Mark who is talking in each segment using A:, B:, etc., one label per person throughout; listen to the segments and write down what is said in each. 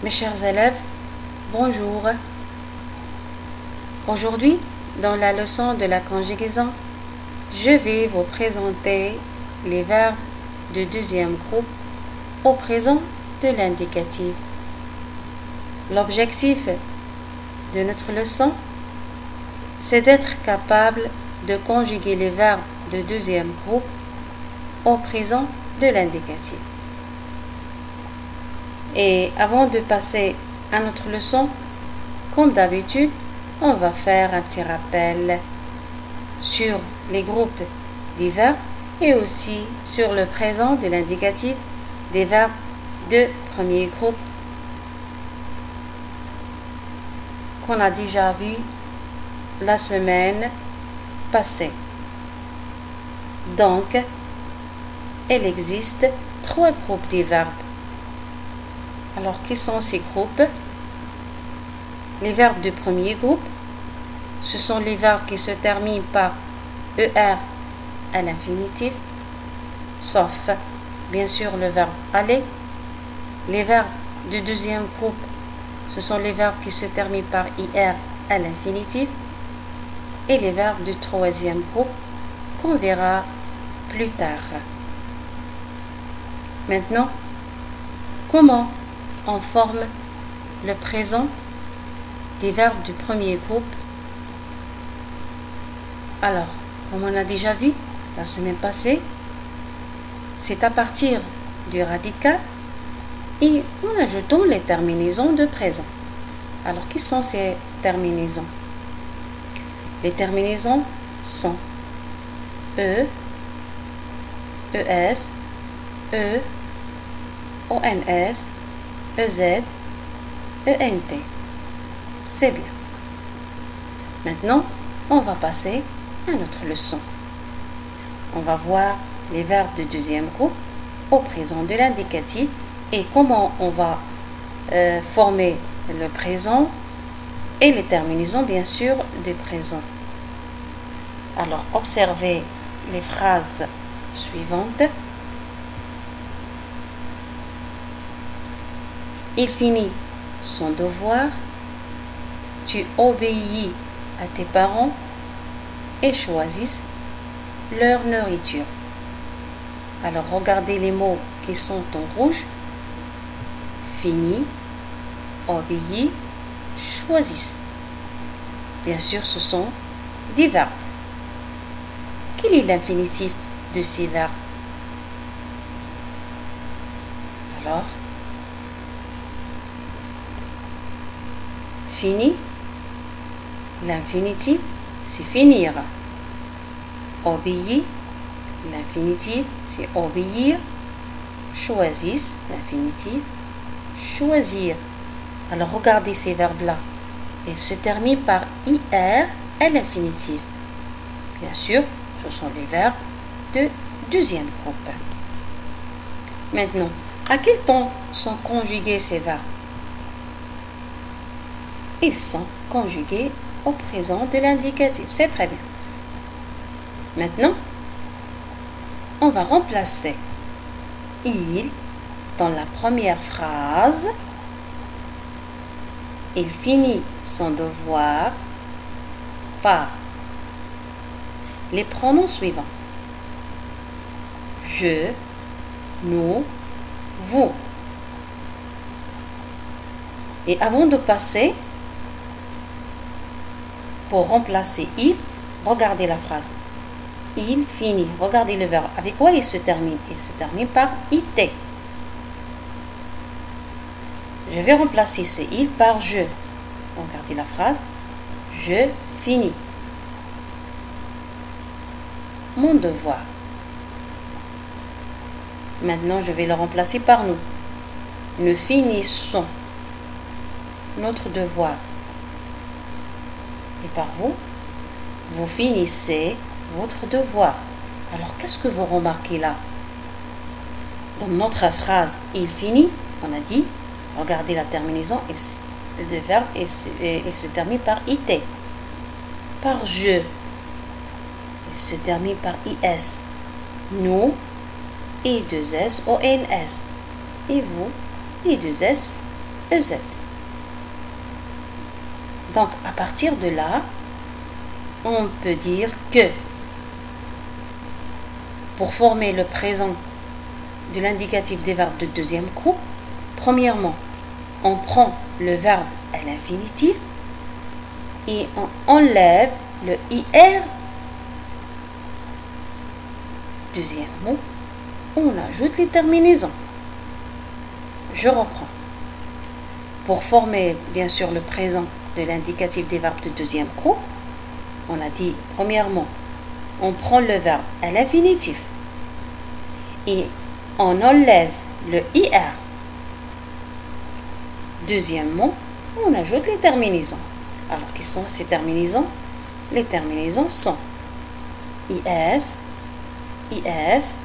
A: Mes chers élèves, bonjour. Aujourd'hui, dans la leçon de la conjugaison, je vais vous présenter les verbes de deuxième groupe au présent de l'indicatif. L'objectif de notre leçon, c'est d'être capable de conjuguer les verbes de deuxième groupe au présent de l'indicatif. Et avant de passer à notre leçon, comme d'habitude, on va faire un petit rappel sur les groupes des verbes et aussi sur le présent de l'indicatif des verbes de premier groupe qu'on a déjà vu la semaine passée. Donc, il existe 3 groupes de verbes. Alors, qui sont ces groupes? Les verbes du premier groupe, ce sont les verbes qui se terminent par ER à l'infinitif, sauf, bien sûr, le verbe aller. Les verbes du deuxième groupe, ce sont les verbes qui se terminent par IR à l'infinitif. Et les verbes du troisième groupe, qu'on verra plus tard. Maintenant, comment on forme le présent des verbes du premier groupe? Alors, comme on a déjà vu la semaine passée, c'est à partir du radical et en ajoutant les terminaisons de présent. Alors, qui sont ces terminaisons? Les terminaisons sont E, ES, E, ONS, EZ, ENT. C'est bien. Maintenant, on va passer à notre leçon. On va voir les verbes de deuxième groupe au présent de l'indicatif et comment on va former le présent et les terminaisons, bien sûr, du présent. Alors, observez les phrases suivantes. Il finit son devoir. Tu obéis à tes parents et choisis leur nourriture. Alors, regardez les mots qui sont en rouge. Finit, obéit, choisis. Bien sûr, ce sont des verbes. Quel est l'infinitif de ces verbes? Alors, fini, l'infinitif, c'est finir. Obéir, l'infinitif, c'est obéir. Choisis, l'infinitif, choisir. Alors, regardez ces verbes-là. Ils se terminent par IR à l'infinitif. Bien sûr, ce sont les verbes de deuxième groupe. Maintenant, à quel temps sont conjugués ces verbes? Ils sont conjugués au présent de l'indicatif. C'est très bien. Maintenant, on va remplacer il dans la première phrase. Il finit son devoir par les pronoms suivants. Je, nous, vous. Et avant de passer, pour remplacer il, regardez la phrase. Il finit. Regardez le verbe. Avec quoi il se termine? Il se termine par IT. Je vais remplacer ce il par je. Regardez la phrase. Je finis mon devoir. Maintenant, je vais le remplacer par nous. Nous finissons notre devoir. Et par vous, vous finissez votre devoir. Alors, qu'est-ce que vous remarquez là? Dans notre phrase, il finit, on a dit, regardez la terminaison de verbe et se termine par IT. Par je, il se termine par IS. Nous, I2S, ONS. Et vous, I2S, EZ. Donc, à partir de là, on peut dire que pour former le présent de l'indicatif des verbes de deuxième groupe, premièrement, on prend le verbe à l'infinitif et on enlève le IR. Deuxièmement, on ajoute les terminaisons. Je reprends. Pour former, bien sûr, le présent de l'indicatif des verbes de deuxième groupe, on a dit, premièrement, on prend le verbe à l'infinitif et on enlève le IR. Deuxièmement, on ajoute les terminaisons. Alors, quelles sont ces terminaisons? Les terminaisons sont IS, IS,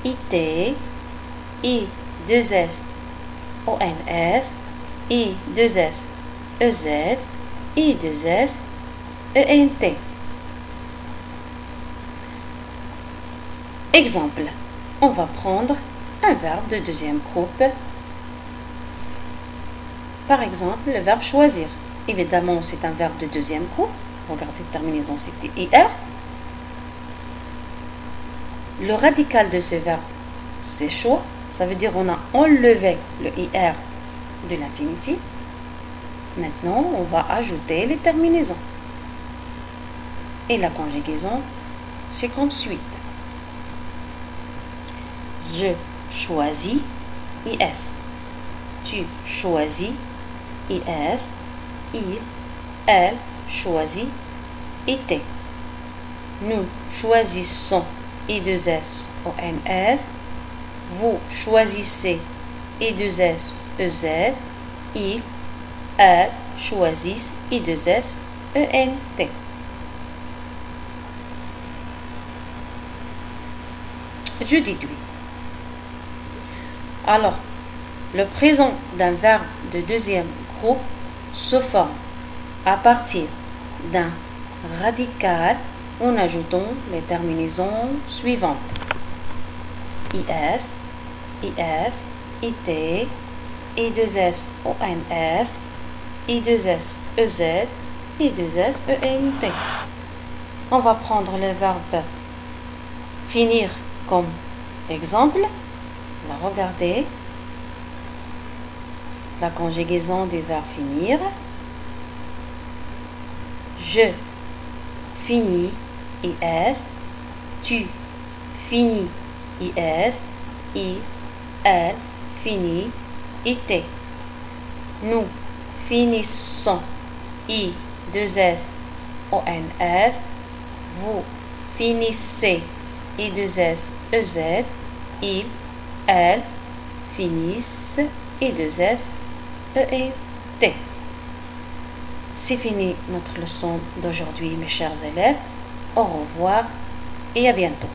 A: IT, I2S, ONS, I2S, EZ, I2S, ENT. Exemple, on va prendre un verbe de deuxième groupe. Par exemple, le verbe choisir. Évidemment, c'est un verbe de deuxième groupe. Regardez, terminaison, c'était IR. Le radical de ce verbe, c'est choix. Ça veut dire qu'on a enlevé le IR de l'infinitif. Maintenant, on va ajouter les terminaisons. Et la conjugaison, c'est comme suite. Je choisis, IS. Tu choisis, IS. Il, elle choisit, IT. Nous choisissons, I2S, ONS. Vous choisissez, I2S, EZ. Il, elle choisissent, I2S, ENT. Je déduis. Alors, le présent d'un verbe de deuxième groupe se forme à partir d'un radical en ajoutant les terminaisons suivantes. IS, IS, IT, I2S, ONS, I2S, EZ, I2S, ENT. On va prendre le verbe finir comme exemple. On va regarder la conjugaison du verbe finir. Je finis, IS. Tu finis, IS. Il, elle finit, IT. Nous finissons, I2S, ONS. Vous finissez, I2S, EZ. Il, elle finissent, I2S, ENT. C'est fini notre leçon d'aujourd'hui, mes chers élèves. Au revoir et à bientôt.